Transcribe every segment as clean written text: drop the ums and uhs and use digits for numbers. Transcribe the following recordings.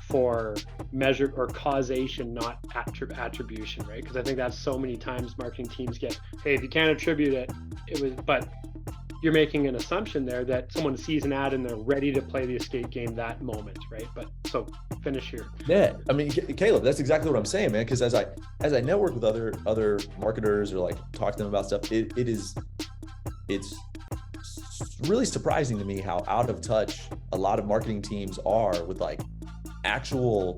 for measure or causation, not attribution, right? Because I think that's so many times marketing teams get, hey, if you can't attribute it, it was, but you're making an assumption there that someone sees an ad and they're ready to play the escape game that moment, right? But so finish here. Yeah, I mean, Caleb, that's exactly what I'm saying, man. Because as I network with other marketers or like talk to them about stuff, it's really surprising to me how out of touch a lot of marketing teams are with like actual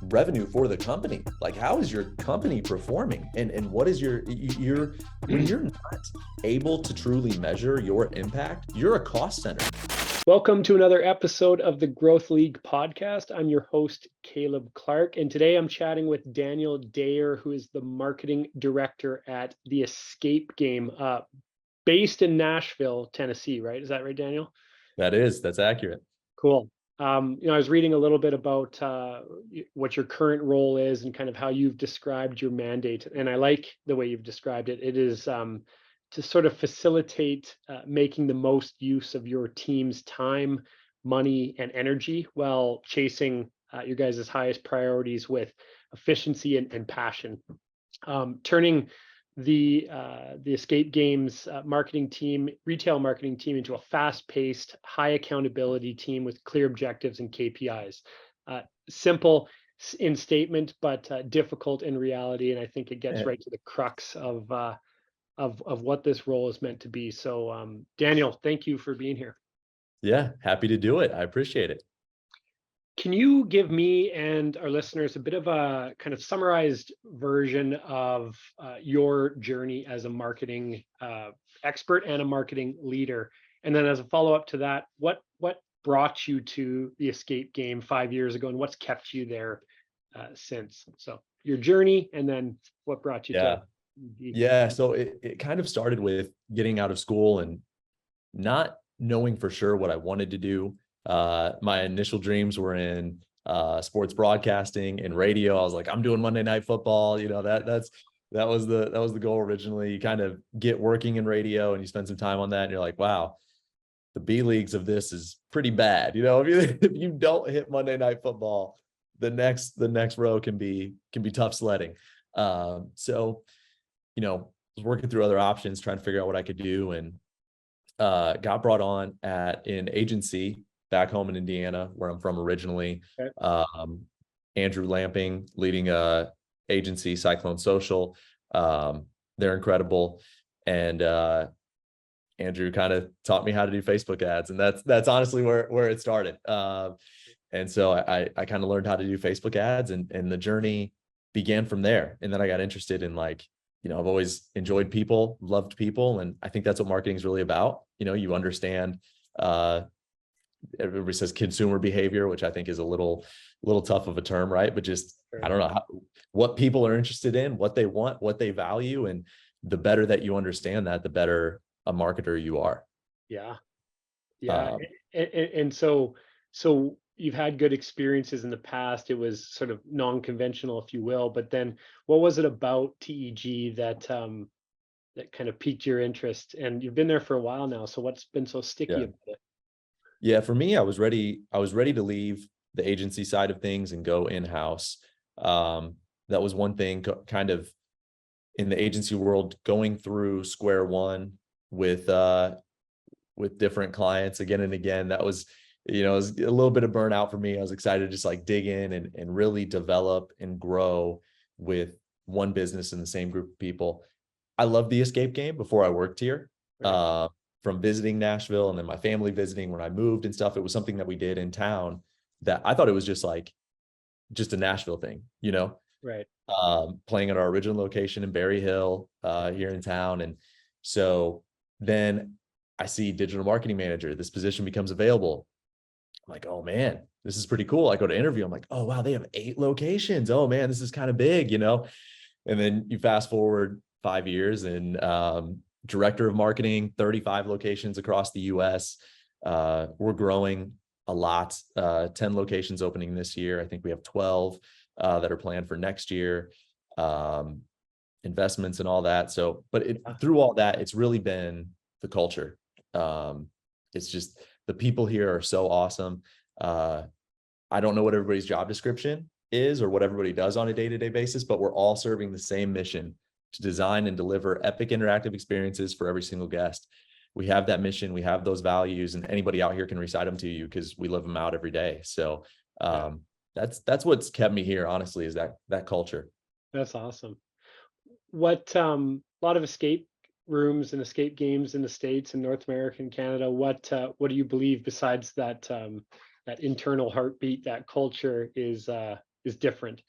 revenue for the company. Like, how is your company performing, and what is your when you're not able to truly measure your impact, you're a cost center. Welcome to another episode of the Growth League podcast. I'm your host, Caleb Clark, and today I'm chatting with Daniel Dayer, who is the marketing director at the Escape Game, based in Nashville, Tennessee, right? Is that right, Daniel? That's accurate. Cool. I was reading a little bit about what your current role is and kind of how you've described your mandate. And I like the way you've described it. It is to sort of facilitate making the most use of your team's time, money, and energy while chasing your guys' highest priorities with efficiency and passion. Turning the Escape Games marketing team, retail marketing team, into a fast-paced, high accountability team with clear objectives and KPIs. Simple in statement, but difficult in reality. And I think it gets right to the crux of what this role is meant to be. So, Daniel, thank you for being here. Yeah, happy to do it. I appreciate it. Can you give me and our listeners a bit of a kind of summarized version of your journey as a marketing expert and a marketing leader? And then as a follow-up to that, what brought you to the Escape Game 5 years ago, and what's kept you there since? So your journey, and then what brought you to it? Yeah, so it kind of started with getting out of school and not knowing for sure what I wanted to do. My initial dreams were in sports broadcasting and radio. I was like, I'm doing Monday Night Football. You know, that was the goal originally. You kind of get working in radio and you spend some time on that, and you're like, wow, the B leagues of this is pretty bad. You know, if you don't hit Monday Night Football, the next row can be tough sledding. So, you know, I was working through other options, trying to figure out what I could do, and got brought on at an agency back home in Indiana, where I'm from originally. Okay. Andrew Lamping leading a agency, Cyclone Social. They're incredible. And Andrew kind of taught me how to do Facebook ads. And that's honestly where it started. And so I kind of learned how to do Facebook ads, and the journey began from there. And then I got interested in, like, you know, I've always enjoyed people, loved people. And I think that's what marketing is really about. You know, you understand, everybody says consumer behavior, which I think is a little tough of a term, right? But just, I don't know, what people are interested in, what they want, what they value. And the better that you understand that, the better a marketer you are. Yeah. And so you've had good experiences in the past. It was sort of non-conventional, if you will, but then what was it about TEG that kind of piqued your interest? And you've been there for a while now. So what's been so sticky about it? Yeah, for me, I was ready to leave the agency side of things and go in-house. That was one thing, kind of in the agency world, going through square one with different clients again and again. That was, you know, it was a little bit of burnout for me. I was excited to just like dig in and really develop and grow with one business in the same group of people. I loved the Escape Game before I worked here. Right. From visiting Nashville and then my family visiting when I moved and stuff. It was something that we did in town that I thought it was just a Nashville thing, you know? Right. Playing at our original location in Berry Hill, here in town. And so then I see digital marketing manager, this position becomes available. I'm like, oh man, this is pretty cool. I go to interview. I'm like, oh wow, they have 8 locations. Oh man, this is kind of big, you know? And then you fast forward 5 years and, director of marketing, 35 locations across the US. We're growing a lot, 10 locations opening this year. I think we have 12 that are planned for next year, investments and all that. So, but through all that, it's really been the culture. It's just, the people here are so awesome. I don't know what everybody's job description is or what everybody does on a day-to-day basis, but we're all serving the same mission to design and deliver epic interactive experiences for every single guest. We have that mission, we have those values, and anybody out here can recite them to you because we live them out every day. So that's what's kept me here, honestly, is that culture. That's awesome. What a lot of escape rooms and escape games in the States and North America and Canada. What do you believe besides that that internal heartbeat, that culture is different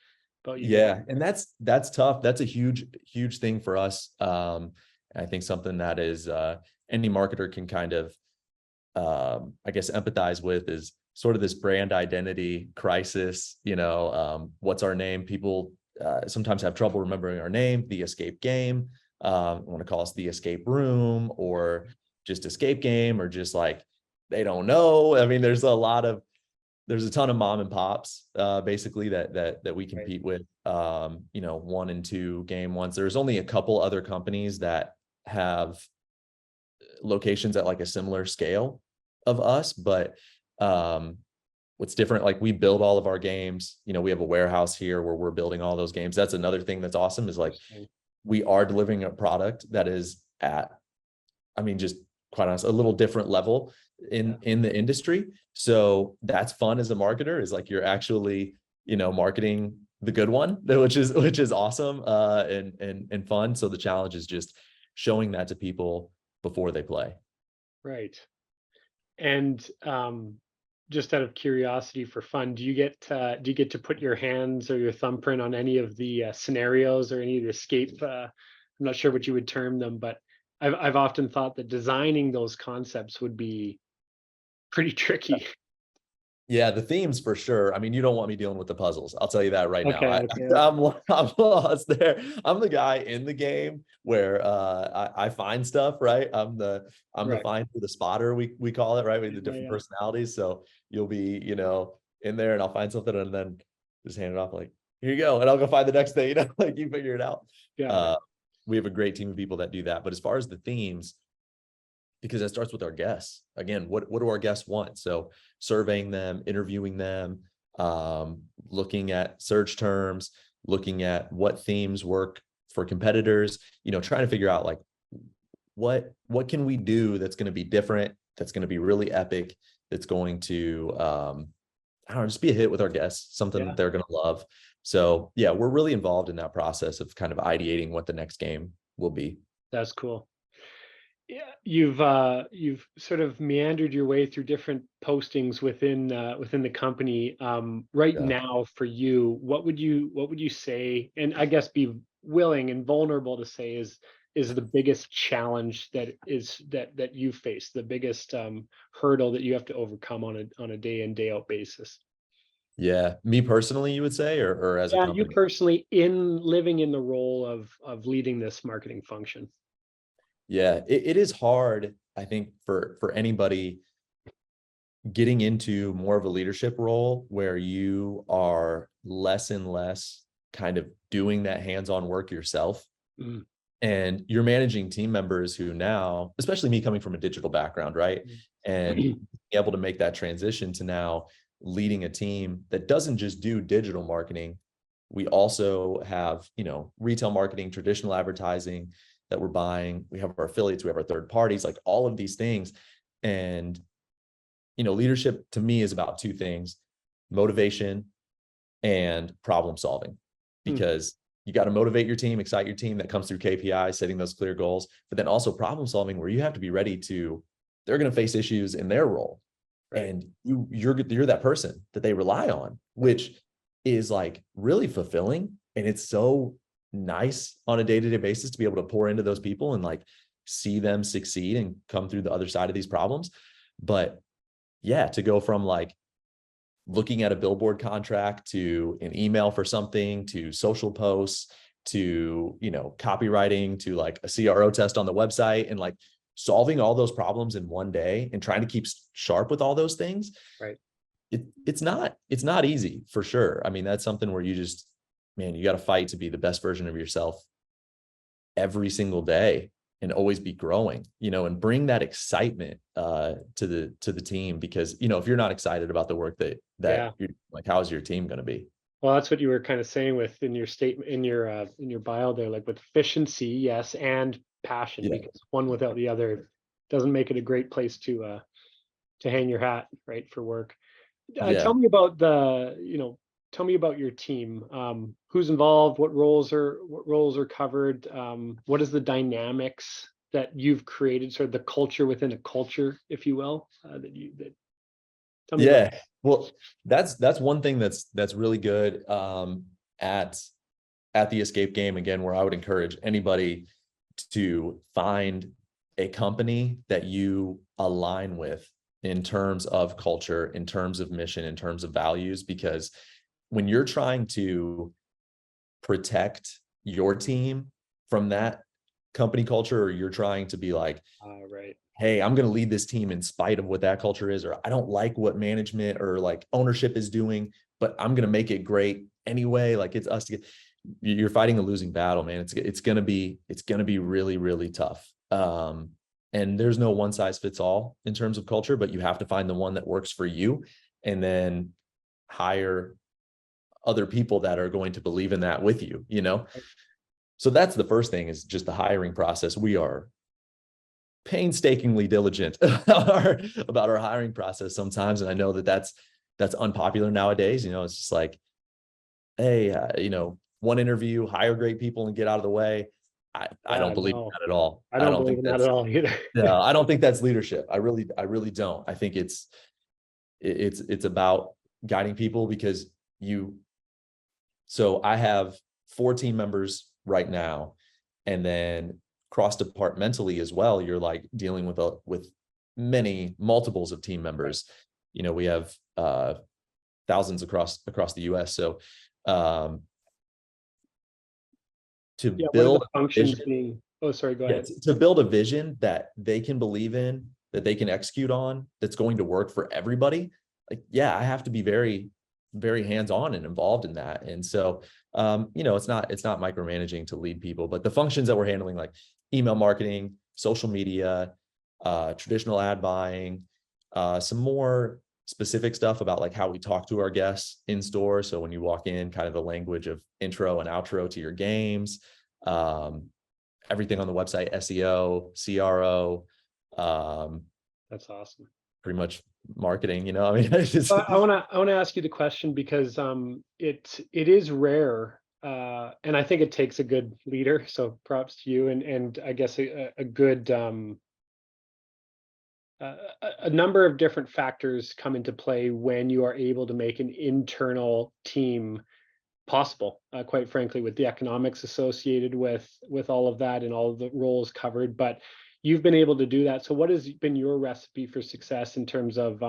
about you guys? Yeah, and that's tough. That's a huge thing for us. I think something that is any marketer can kind of I guess empathize with is sort of this brand identity crisis. What's our name? People sometimes have trouble remembering our name. The escape game. I want to call us the escape room, or just escape game, or just like they don't know. I mean, there's a ton of mom and pops basically that we compete with. 1 and 2 game ones. There's only a couple other companies that have locations at like a similar scale of us, but what's different, like we build all of our games. We have a warehouse here where we're building all those games. That's another thing that's awesome, is like we are delivering a product that is at, I mean, just quite honest, a little different level in the industry. So that's fun as a marketer, is like you're actually marketing the good one, which is awesome and fun. So the challenge is just showing that to people before they play. Right. And just out of curiosity, for fun, do you get to put your hands or your thumbprint on any of the scenarios or any of the escape? I'm not sure what you would term them, but I've often thought that designing those concepts would be pretty tricky. Yeah, the themes for sure. I mean, you don't want me dealing with the puzzles. I'll tell you that right now. Okay. I'm lost there. I'm the guy in the game where I find stuff, right? I'm the Right. finder, the spotter, we call it, right? We have the different Yeah. personalities. So you'll be, in there, and I'll find something and then just hand it off like, here you go. And I'll go find the next thing, like you figure it out. Yeah. We have a great team of people that do that. But as far as the themes, because that starts with our guests. Again, what do our guests want? So surveying them, interviewing them, looking at search terms, looking at what themes work for competitors, trying to figure out like what can we do that's going to be different, that's going to be really epic, that's going to I don't know, just be a hit with our guests, something that they're going to love. So yeah, we're really involved in that process of kind of ideating what the next game will be. That's cool. Yeah, you've sort of meandered your way through different postings within the company. Right Yeah. now, for you, what would you say, and I guess be willing and vulnerable to say, is the biggest challenge that you face, the biggest hurdle that you have to overcome on a day in day out basis? Yeah. Me personally, you would say, or as a Yeah, you company? personally, in living in the role of leading this marketing function. Yeah, it is hard, I think, for anybody getting into more of a leadership role where you are less and less kind of doing that hands-on work yourself. Mm. And you're managing team members who now, especially me coming from a digital background, right? And being able to make that transition to now leading a team that doesn't just do digital marketing. We also have, retail marketing, traditional advertising that we're buying. We have our affiliates, we have our third parties, like all of these things. And, leadership to me is about 2 things: motivation and problem solving, because you got to motivate your team, excite your team. That comes through KPIs, setting those clear goals, but then also problem solving, where you have to be ready they're going to face issues in their role. Right. And you're that person that they rely on, which is like really fulfilling. And it's so nice on a day-to-day basis to be able to pour into those people and like see them succeed and come through the other side of these problems. But yeah, to go from like looking at a billboard contract to an email for something, to social posts, to, copywriting, to like a CRO test on the website, and like solving all those problems in one day and trying to keep sharp with all those things. Right. It's not easy, for sure. I mean, that's something where you got to fight to be the best version of yourself every single day. and always be growing, and bring that excitement to the team, because, if you're not excited about the work that Yeah. you're like, how's your team going to be? Well, that's what you were kind of saying with in your statement in your bio there, like with efficiency, yes, and passion, Yeah. because one without the other doesn't make it a great place to hang your hat, right, for work. Yeah. Tell me about tell me about your team. Who's involved? What roles are covered? What is the dynamics that you've created, sort of the culture within a culture, if you will, that tell me about. Yeah. Well, that's one thing that's really good at the escape game, again, where I would encourage anybody to find a company that you align with in terms of culture, in terms of mission, in terms of values, because when you're trying to protect your team from that company culture, or you're trying to be like, Right. hey, I'm going to lead this team in spite of what that culture is, or I don't like what management or like ownership is doing, but I'm going to make it great anyway. Like, it's us to get, you're fighting a losing battle, man. It's going to be really, really tough. And there's no one size fits all in terms of culture, but you have to find the one that works for you, and then hire other people that are going to believe in that with you. So that's the first thing, is just the hiring process. We are painstakingly diligent about our hiring process sometimes. And I know that's unpopular nowadays. It's just like, hey, one interview, hire great people and get out of the way. I Yeah, don't believe in no, that at all. I I don't don't believe think in that at that's, all either. yeah, I don't think that's leadership. I really don't. I think it's about guiding people, because so I have 4 team members right now, and then cross departmentally as well, you're like dealing with many multiples of team members. We have thousands across the US. So um to Yeah, what are the build a functions vision, being? Oh, sorry, go yeah, ahead. to build a vision that they can believe in, that they can execute on, that's going to work for everybody. Like, yeah, I have to be very, very hands-on and involved in that. And so, it's not micromanaging to lead people, but the functions that we're handling, like email marketing, social media, traditional ad buying, some more specific stuff about like how we talk to our guests in store. So when you walk in, kind of the language of intro and outro to your games, um, everything on the website, SEO, CRO, That's awesome. pretty much marketing, I mean, it's just, I wanna ask you the question because it is rare, and I think it takes a good leader. So props to you, and I guess a good a number of different factors come into play when you are able to make an internal team possible. Quite frankly, with the economics associated with all of that and all of the roles covered, but you've been able to do that. So, what has been your recipe for success in terms of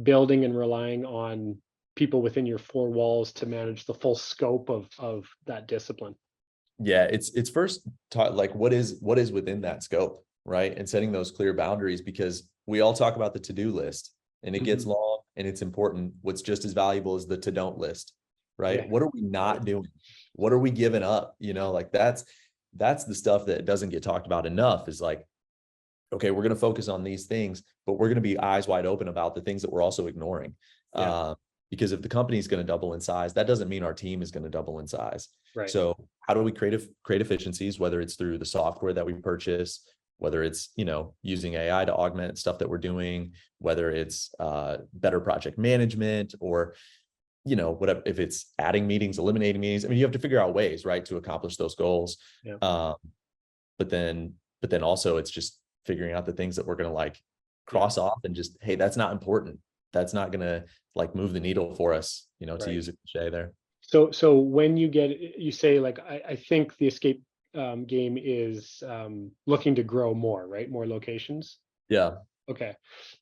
building and relying on people within your 4 walls to manage the full scope of that discipline? yeah, it's first taught like what is within that scope, right? And setting those clear boundaries, because we all talk about the to-do list, and it gets Mhm. long and it's important. What's just as valuable as the to-don't list, right? Yeah, What are we right. not doing? What are we giving up? Like that's the stuff that doesn't get talked about enough, is like, okay, we're going to focus on these things, but we're going to be eyes wide open about the things that we're also ignoring. Yeah, Uh, because if the company is going to double in size, that doesn't mean our team is going to double in size. right. So how do we create efficiencies, whether it's through the software that we purchase, whether it's, using AI to augment stuff that we're doing, whether it's better project management, or, whatever, if it's adding meetings, eliminating meetings. I mean, you have to figure out ways, right, to accomplish those goals. Yeah, Um, but then also it's just figuring out the things that we're going to like yeah, cross off, and just, hey, that's not important. That's not going to like move the needle for us, to right. use a cliche there. So when you say like I think the escape game is looking to grow more, right? More locations. Yeah. Okay.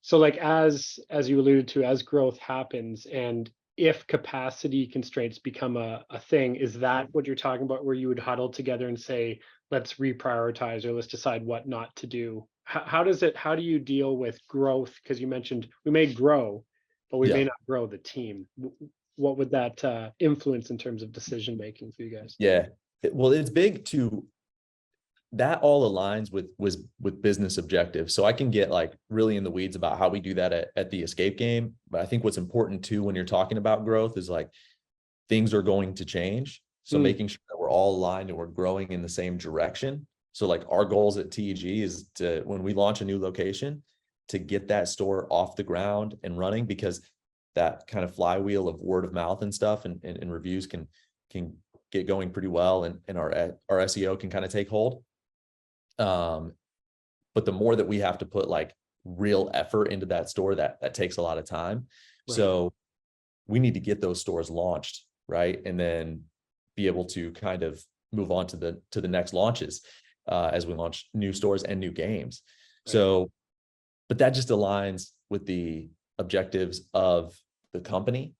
So like as you alluded to, as growth happens and if capacity constraints become a thing, is that what you're talking about where you would huddle together and say, let's reprioritize or let's decide what not to do? How do you deal with growth? Because you mentioned we may grow, but we may Yeah. not grow the team. What would that influence in terms of decision making for you guys? Yeah. Well, it's big to that all aligns with business objectives. So I can get like really in the weeds about how we do that at the escape game. But I think what's important too, when you're talking about growth, is like things are going to change. So Mm, making sure that we're all aligned and we're growing in the same direction. So like our goals at TEG is to, when we launch a new location, to get that store off the ground and running, because that kind of flywheel of word of mouth and stuff and reviews can get going pretty well, and our SEO can kind of take hold. But the more that we have to put like real effort into that store, that takes a lot of time. right. So we need to get those stores launched, right? And then be able to kind of move on to the next launches as we launch new stores and new games. Right. So, but that just aligns with the objectives of the company.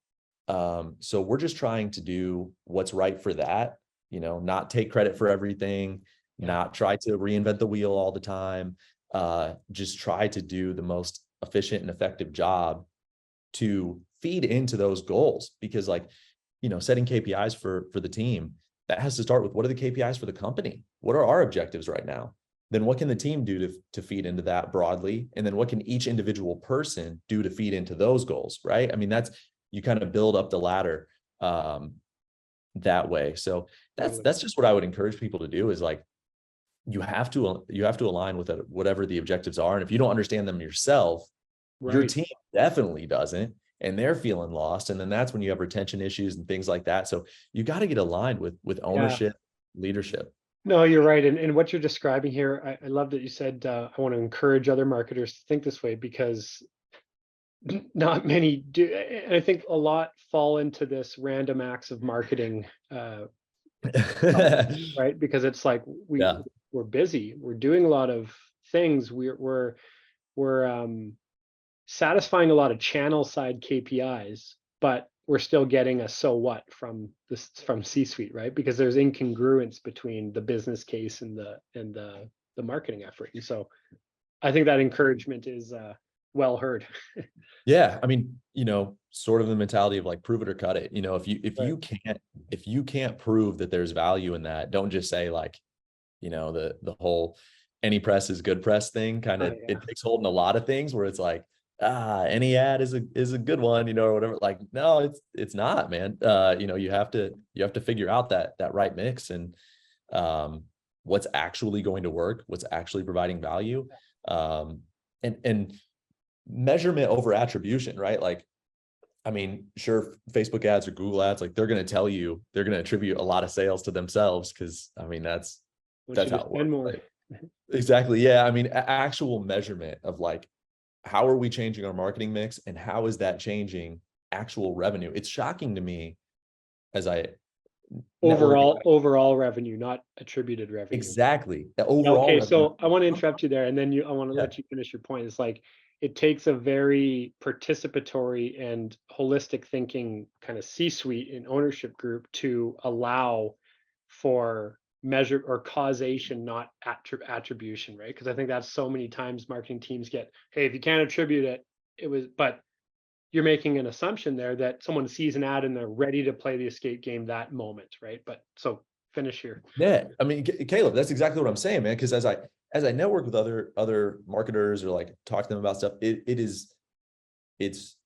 So we're just trying to do what's right for that, not take credit for everything, Yeah. not try to reinvent the wheel all the time, just try to do the most efficient and effective job to feed into those goals. Because like, setting KPIs for the team, that has to start with, what are the KPIs for the company? What are our objectives right now? Then what can the team do to feed into that broadly? And then what can each individual person do to feed into those goals, right? I mean, you kind of build up the ladder that way. So that's just what I would encourage people to do, is like, you have to align with whatever the objectives are. And if you don't understand them yourself, your Right. team definitely doesn't, and they're feeling lost. And then that's when you have retention issues and things like that. So you got to get aligned with Yeah. ownership, leadership. No, you're right. And what you're describing here, I love that you said, I want to encourage other marketers to think this way, because not many do. And I think a lot fall into this random acts of marketing, right? Because it's like Yeah, we're busy, we're doing a lot of things, we're satisfying a lot of channel side KPIs, but we're still getting a so what from C-suite, right? Because there's incongruence between the business case and the marketing effort. And so I think that encouragement is well heard. yeah. I mean, sort of the mentality of like, prove it or cut it. Right. If you can't prove that there's value in that, don't just say like, the whole any press is good press thing. Kind of, Yeah. it takes hold in a lot of things where it's like, any ad is a good one, or whatever. Like, no, it's not, man. You have to figure out that right mix, and what's actually going to work, what's actually providing value. And measurement over attribution, right? Like, I mean, sure, Facebook ads or Google ads, like, they're going to tell you, they're going to attribute a lot of sales to themselves, because I mean, that's Want you how to it spend works, more. right? Exactly. Yeah. I mean, actual measurement of like, how are we changing our marketing mix, and how is that changing actual revenue? It's shocking to me, as I networking. Overall revenue, not attributed revenue. Exactly. The Yeah, overall okay, revenue. so I want to interrupt you there, and then I want to Yeah. let you finish your point. It's like it takes a very participatory and holistic thinking kind of C-suite and ownership group to allow for measure or causation, not attribution, right? Because I think that's so many times marketing teams get, hey, if you can't attribute it, but you're making an assumption there that someone sees an ad and they're ready to play the escape game that moment, right? But so finish here. Yeah. I mean, Caleb, that's exactly what I'm saying, man. Because as I network with other marketers, or like talk to them about stuff, it's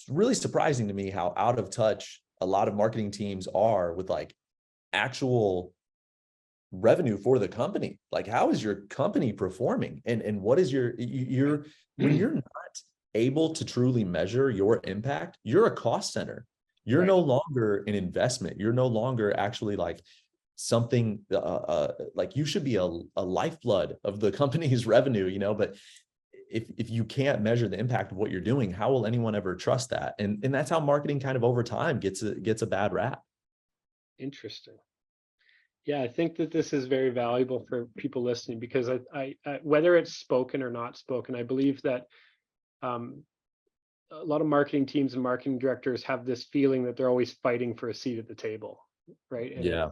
really surprising to me how out of touch a lot of marketing teams are with like actual revenue for the company. Like, how is your company performing, and what is your when you're not able to truly measure your impact, you're a cost center. You're Right. no longer an investment. You're no longer actually like something, like, you should be a lifeblood of the company's revenue. But if you can't measure the impact of what you're doing, how will anyone ever trust that? And that's how marketing kind of over time gets a bad rap. Interesting. Yeah, I think that this is very valuable for people listening, because whether it's spoken or not spoken, I believe that um, a lot of marketing teams and marketing directors have this feeling that they're always fighting for a seat at the table, right? Yeah,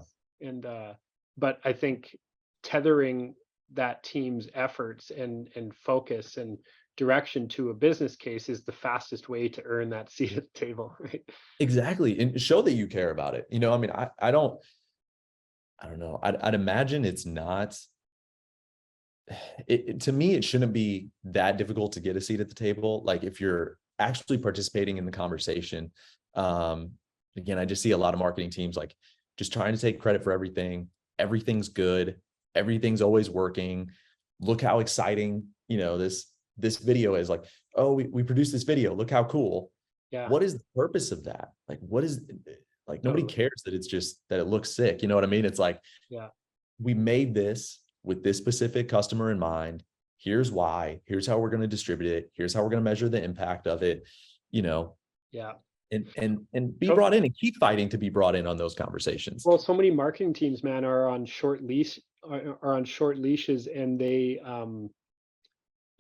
But I think tethering that team's efforts and focus and direction to a business case is the fastest way to earn that seat at the table, right? exactly. And show that you care about it. I mean, I don't, I don't know. I'd imagine it's not, to me, it shouldn't be that difficult to get a seat at the table. Like if you're actually participating in the conversation. Um, Again, I just see a lot of marketing teams like just trying to take credit for everything. Everything's good. Everything's always working. Look how exciting, this video is. Like, oh, we produced this video. Look how cool. Yeah, What is the purpose of that? Like, what is, like, nobody totally. cares that it's just that it looks sick. You know what I mean? It's like, Yeah, we made this with this specific customer in mind. Here's why. Here's how we're going to distribute it. Here's how we're going to measure the impact of it. You know, yeah. and be To- brought in and keep fighting to be brought in on those conversations. Well, so many marketing teams, man, are on short leashes, and they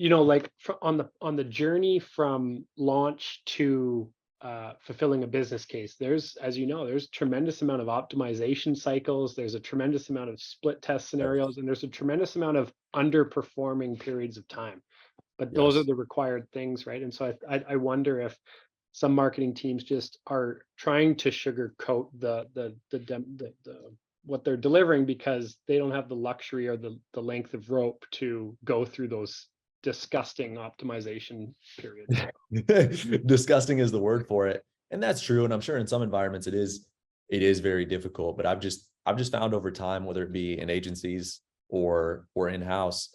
like on the journey from launch to fulfilling a business case, there's, as you know, there's tremendous amount of optimization cycles, there's a tremendous amount of split test scenarios, and there's a tremendous amount of underperforming periods of time, but those are Yes. the required things, right? And so I wonder if some marketing teams just are trying to sugarcoat the what they're delivering, because they don't have the luxury or the length of rope to go through those disgusting optimization periods. Disgusting is the word for it. And that's true. And I'm sure in some environments it is very difficult. But I've just found over time, whether it be in agencies or in-house,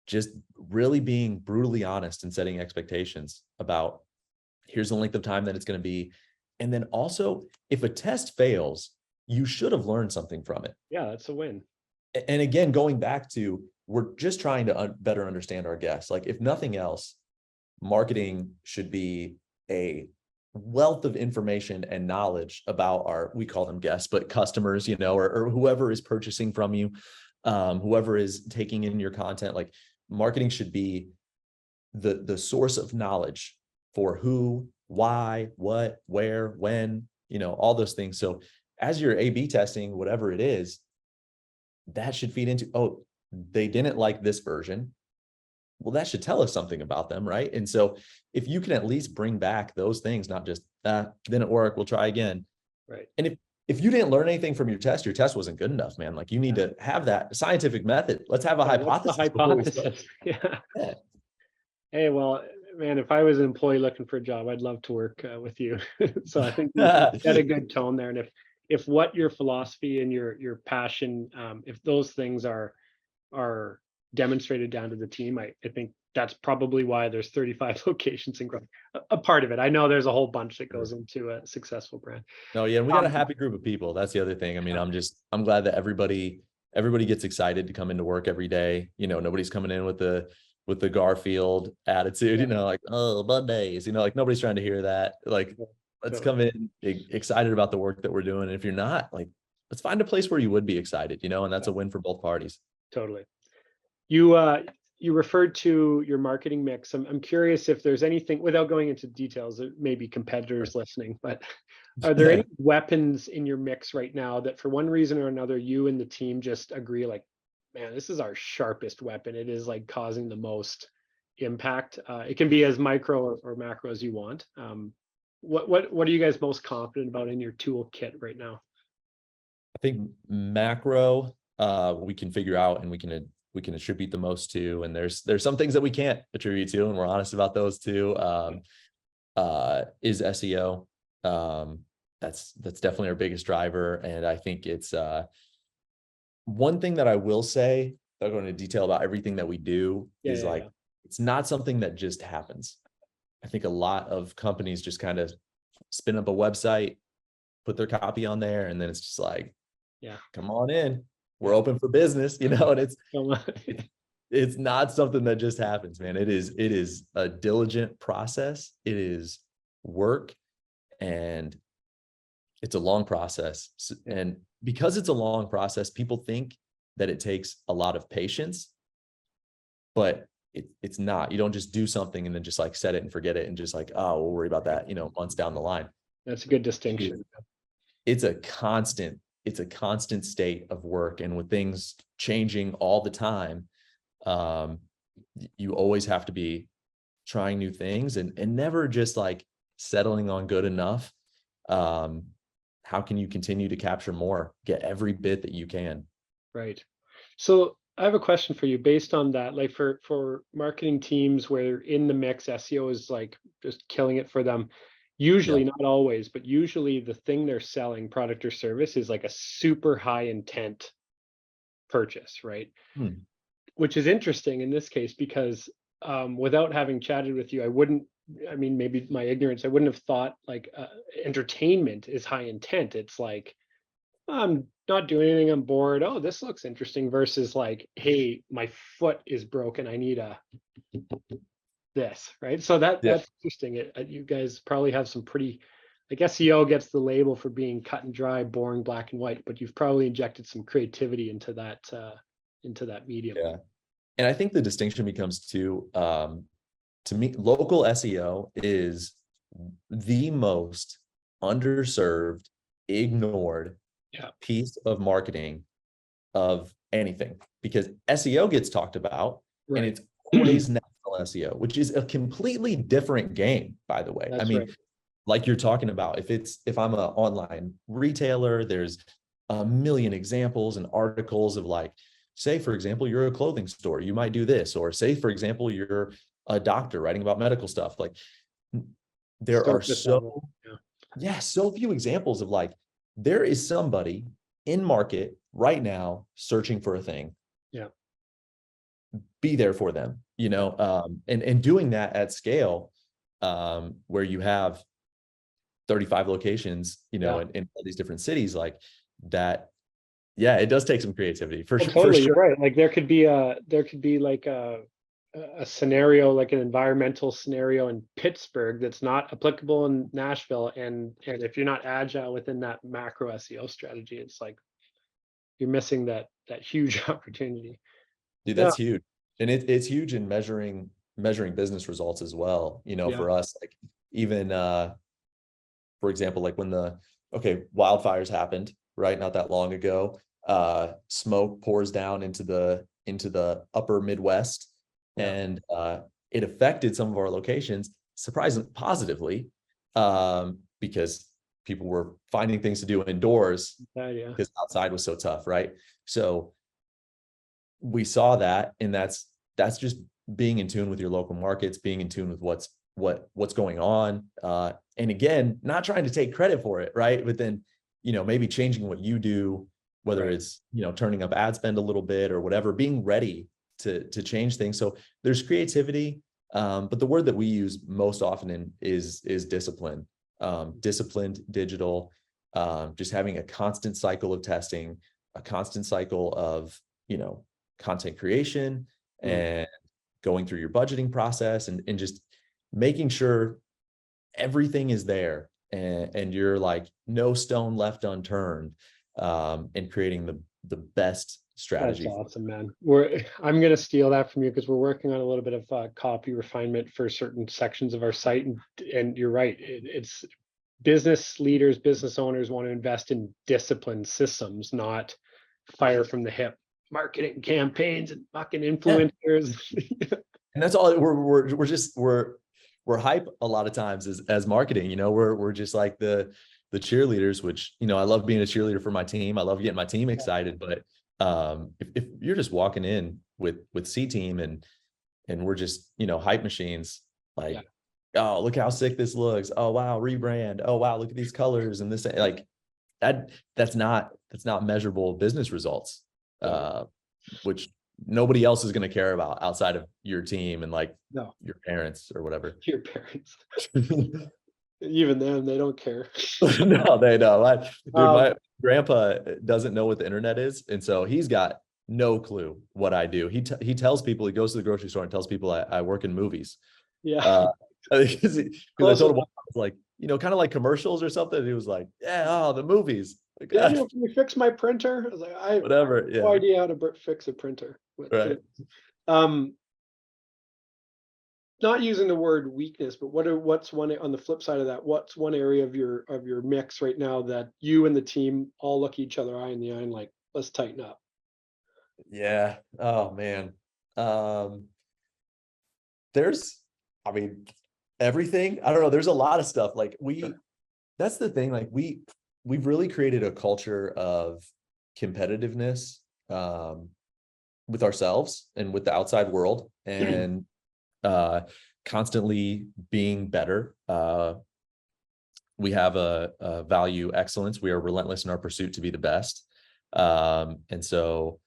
just really being brutally honest and setting expectations about here's the length of time that it's going to be. And then also, if a test fails, you should have learned something from it. Yeah, that's a win. And again, going back to, we're just trying to better understand our guests. Like, if nothing else, marketing should be a wealth of information and knowledge about we call them guests, but customers, or whoever is purchasing from you, whoever is taking in your content. Like, marketing should be the source of knowledge for who, why, what, where, when, all those things. So as you're A/B testing, whatever it is, that should feed into, oh, they didn't like this version. Well, that should tell us something about them, right? And so if you can at least bring back those things, not just, didn't work, we'll try again. Right. And if you didn't learn anything from your test wasn't good enough, man. Like, you need Yeah. to have that scientific method. Let's have a Yeah, what's the hypothesis before we start. hypothesis? Yeah. Yeah. Hey, well, man, if I was an employee looking for a job, I'd love to work with you. So I think you set a good tone there. And if what your philosophy and your passion, if those things are demonstrated down to the team, I think that's probably why there's 35 locations in growth. A part of it. I know there's a whole bunch that goes into a successful brand. No, yeah, and we got a Um, happy group of people. That's the other thing. I mean, yeah, I'm glad that everybody gets excited to come into work every day. Nobody's coming in with the Garfield attitude, yeah, like, oh, Mondays, like, nobody's trying to hear that. Like, yeah, let's totally, come in excited about the work that we're doing. And if you're not, like, let's find a place where you would be excited, and that's yeah, a win for both parties. totally. You referred to your marketing mix. I'm curious if there's anything, without going into details, there may be competitors listening, but are there any weapons in your mix right now that for one reason or another you and the team just agree, like, man, this is our sharpest weapon. It is like causing the most impact. It can be as micro or macro as you want. What are you guys most confident about in your toolkit right now? I think macro, we can figure out and we can attribute the most to, and there's some things that we can't attribute to, and we're honest about those too. Is SEO. That's definitely our biggest driver. And I think it's one thing that I will say, I'll go into detail about everything that we do, Yeah, is yeah, like, yeah. it's not something that just happens. I think a lot of companies just kind of spin up a website, put their copy on there, and then it's just like, Yeah. come on in, we're Yeah. open for business, and So, it's not something that just happens, man. It is a diligent process. It is work, and it's a long process. And because it's a long process, people think that it takes a lot of patience, but it's not. You don't just do something and then just like set it and forget it and just like, oh, we'll worry about that, months down the line. that's a good It is, distinction. it's a constant state of work. And with things changing all the time, you always have to be trying new things and never just like settling on good enough. how can you continue to capture more, get every bit that you can. Right. So I have a question for you based on that. Like for marketing teams where in the mix SEO is like just killing it for them. Yeah. Usually, not always, but usually the thing they're selling, product or service, is like a super high intent purchase, right? Hmm. Which is interesting in this case because without having chatted with you, I wouldn't. I mean, maybe my ignorance, I wouldn't have thought like entertainment is high intent. It's like I'm not doing anything, I'm bored. Oh, this looks interesting versus like, hey, my foot is broken. I need a this, right? So Yeah. that's interesting. You guys probably have some pretty, like SEO gets the label for being cut and dry, boring, black and white, but you've probably injected some creativity into that medium. Yeah. And I think the distinction becomes too, to me, local SEO is the most underserved, ignored Yeah. piece of marketing of anything, because SEO gets talked about and Right. it's always national SEO, which is a completely different game, by the way. I That's mean, right. like you're talking about, if I'm an online retailer, there's a million examples and articles of like, say, for example, you're a clothing store, you might do this, or say, for example, you're a doctor writing about medical stuff. Like there are Surface level. so, Yeah. yeah, so few examples of like, there is somebody in market right now searching for a thing, Yeah. be there for them, and doing that at scale, where you have 35 locations, Yeah. in all these different cities like that. Yeah, it does take some creativity for Well, sure, for totally, you're sure. right. Like there could be like a scenario, like an environmental scenario in Pittsburgh that's not applicable in Nashville, and if you're not agile within that macro SEO strategy, it's like you're missing that huge opportunity. Dude, Yeah, that's huge. And it's huge in measuring business results as well. yeah, For us, like even for example, like when the wildfires happened, right? Not that long ago. Smoke pours down into the upper Midwest, yeah, and it affected some of our locations surprisingly positively, because people were finding things to do indoors yeah, because outside was so tough, right? So we saw that, and that's just being in tune with your local markets, being in tune with what's going on, and again, not trying to take credit for it, right? But then maybe changing what you do, whether right. it's turning up ad spend a little bit or whatever, being ready to change things. So there's creativity, but the word that we use most often is discipline. Disciplined digital, just having a constant cycle of testing, a constant cycle of content creation, Mm. and going through your budgeting process, and just making sure everything is there, and you're like no stone left unturned, and creating the best That's strategy. awesome, man. I'm gonna steal that from you because we're working on a little bit of copy refinement for certain sections of our site, and you're right. It's business leaders, business owners want to invest in disciplined systems, not fire from the hip marketing campaigns and fucking Yeah, influencers. and that's all. We're hype a lot of times as marketing. We're just like the cheerleaders, which I love being a cheerleader for my team. I love getting my team excited, but if you're just walking in with C team, and we're just hype machines, Yeah, like, oh, look how sick this looks, oh wow, rebrand, oh wow, look at these colors and this, like that's not measurable business results, no, uh which nobody else is going to care about outside of your team and like no, your parents or whatever. your parents, even them, they don't care. No, they know. Dude, Um, my grandpa doesn't know what the internet is, and so he's got no clue what I do. He tells people, he goes to the grocery store and tells people I work in movies. yeah, Uh, because I close told him, enough. I was like, kind of like commercials or something. And he was like, yeah, oh, the movies. Like, Daniel, can you fix my printer? I was like, I have whatever. no Yeah. idea how to fix a printer. But Right. um, not using the word weakness, but what's one on the flip side of that? What's one area of your mix right now that you and the team all look each other eye in the eye and like, let's tighten up? Yeah. Oh man. Um, there's, I mean, everything. I don't know. There's a lot of stuff. Like Sure. that's the thing. Like we've really created a culture of competitiveness with ourselves and with the outside world, and constantly being better. We have a value excellence. We are relentless in our pursuit to be the best. And so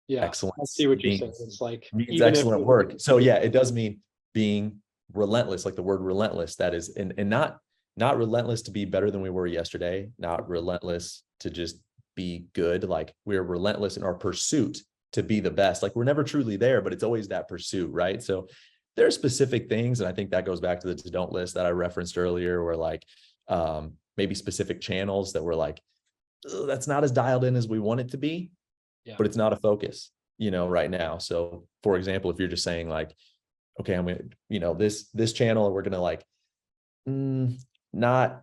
Yeah, I excellence see what you're saying. means, It's like means even if excellent work. So yeah, it does mean being relentless, like the word relentless. That is, and not relentless to be better than we were yesterday, not relentless to just be good. Like we're relentless in our pursuit to be the best. Like we're never truly there, but it's always that pursuit, right? So there are specific things, and I think that goes back to the to-don't list that I referenced earlier, where like maybe specific channels that were like, that's not as dialed in as we want it to be, yeah, but it's not a focus, right now. So for example, if you're just saying like, okay, I'm gonna, this channel, we're gonna like, not,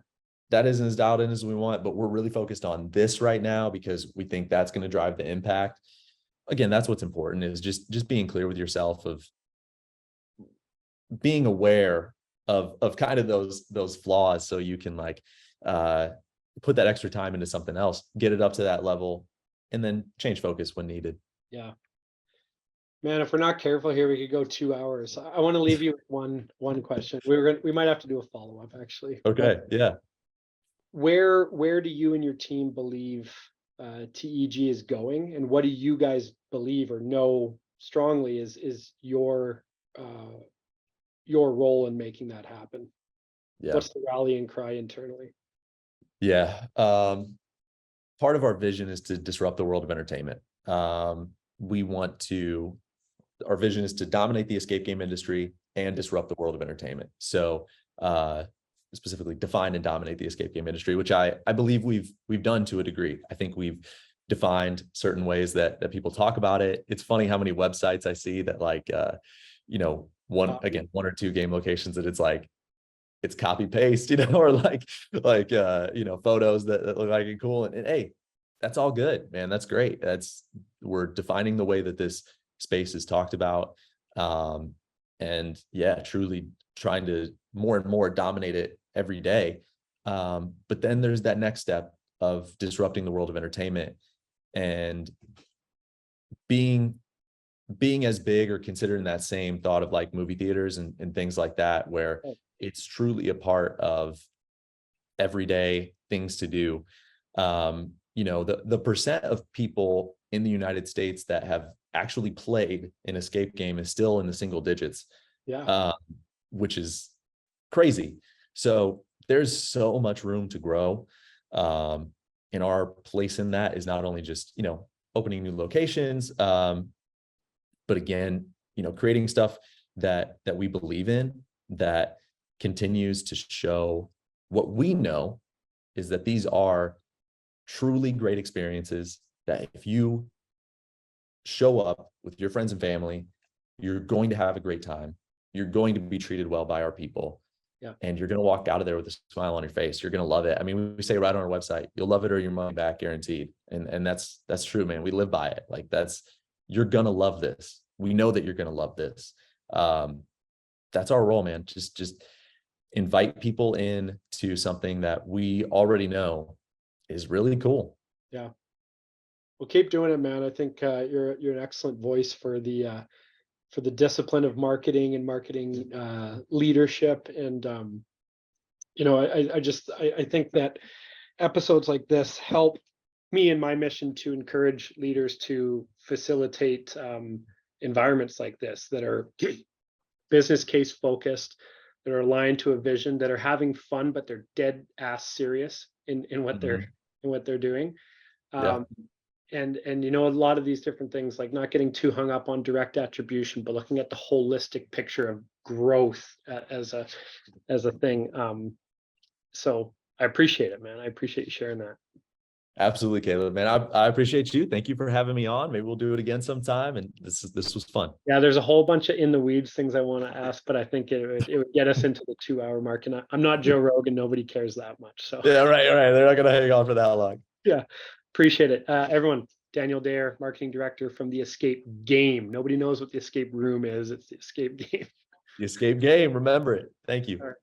that isn't as dialed in as we want, but we're really focused on this right now because we think that's going to drive the impact. Again, that's what's important, is just being clear with yourself, of being aware of kind of those flaws, so you can like put that extra time into something else, get it up to that level, and then change focus when needed. yeah. Man, if we're not careful here, we could go 2 hours. I want to leave you with one question. We might have to do a follow-up actually. But Okay. Yeah. where do you and your team believe TEG is going, and what do you guys believe or know strongly is your role in making that happen? Yeah. What's the rallying cry internally? Yeah. Part of our vision is to disrupt the world of entertainment. We want to, our vision is to dominate the escape game industry and disrupt the world of entertainment. So, specifically define and dominate the escape game industry, which I believe we've done to a degree. I think we've defined certain ways that people talk about it. It's funny how many websites I see that like, one or two game locations that it's like, it's copy paste, or like photos that look like it cool. And hey, that's all good, man. That's great. We're defining the way that this space is talked about. And yeah, truly trying to more and more dominate it every day. But then there's that next step of disrupting the world of entertainment and being as big, or considering that same thought of like movie theaters and things like that, where it's truly a part of everyday things to do. The percent of people in the United States that have actually played an escape game is still in the single digits, Yeah. which is crazy. So there's so much room to grow. And our place in that is not only just, opening new locations, but again, creating stuff that we believe in, that continues to show what we know is that these are truly great experiences, that if you show up with your friends and family, you're going to have a great time. You're going to be treated well by our people. Yeah. And you're going to walk out of there with a smile on your face. You're going to love it. I mean, we say right on our website, you'll love it or your money back guaranteed. And that's true, man. We live by it. Like you're going to love this. We know that you're going to love this. That's our role, man. Just invite people in to something that we already know is really cool. Yeah. Well, keep doing it, man. I think you're an excellent voice for the discipline of marketing and marketing leadership. And I think that episodes like this help me in my mission to encourage leaders to facilitate environments like this that are business case focused, that are aligned to a vision, that are having fun, but they're dead ass serious in what they're doing. Yeah. And a lot of these different things, like not getting too hung up on direct attribution, but looking at the holistic picture of growth as a thing. So I appreciate it, man. I appreciate you sharing that. Absolutely, Caleb, man. I appreciate you. Thank you for having me on. Maybe we'll do it again sometime. And this was fun. Yeah, there's a whole bunch of in the weeds things I want to ask, but I think it would get us into the 2 hour mark. And I'm not Joe Rogan. Nobody cares that much. So Yeah, right. They're not going to hang on for that long. yeah, appreciate it. Everyone, Daniel Dare, marketing director from the Escape Game. Nobody knows what the escape room is. It's the escape game. The escape game. Remember it. Thank you. All right.